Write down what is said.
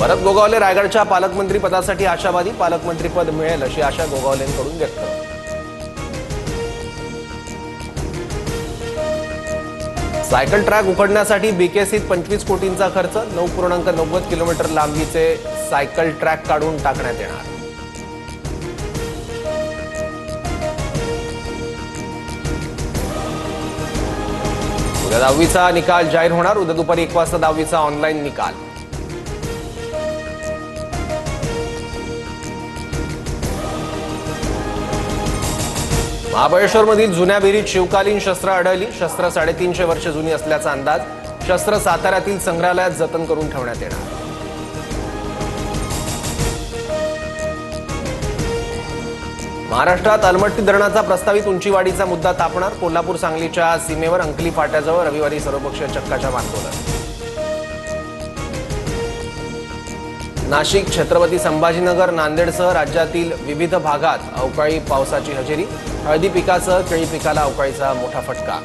भरत गोगावले रायगडच्या पालकमंत्री पदासाठी आशावादी, पालकमंत्रीपद मिळेल अशी आशा गोगावलेंकडून व्यक्त। सायकल ट्रॅक उघडण्यासाठी बीकेसीत 25 कोटींचा खर्च, 9.90 किलोमीटर लांबीचे सायकल ट्रॅक काढून टाकण्यात येणार। उद्या 10वीचा निकाल जाहीर होणार, उद्या दुपारी 1 वाजता 10वीचा ऑनलाईन निकाल। महाबळेश्वरमधील जुन्या विहिरीत शिवकालीन शस्त्र आढळली, शस्त्र 350 वर्ष जुनी असल्याचा अंदाज, शस्त्र साताऱ्यातील संग्रहालयात जतन करून ठेवण्यात येणार। महाराष्ट्रात अलमट्टी धरणाचा प्रस्तावित उंचीवाढीचा मुद्दा तापणार, कोल्हापूर सांगलीच्या सीमेवर अंकली फाट्याजवळ रविवारी सर्वपक्षीय चक्काजाम आंदोलन। नाशिक, छत्रपती संभाजीनगर, नांदेडसह राज्यातील विविध भागात अवकाळी पावसाची हजेरी, हळदी पिकासह केळी पिकाला अवकाळीचा मोठा फटका।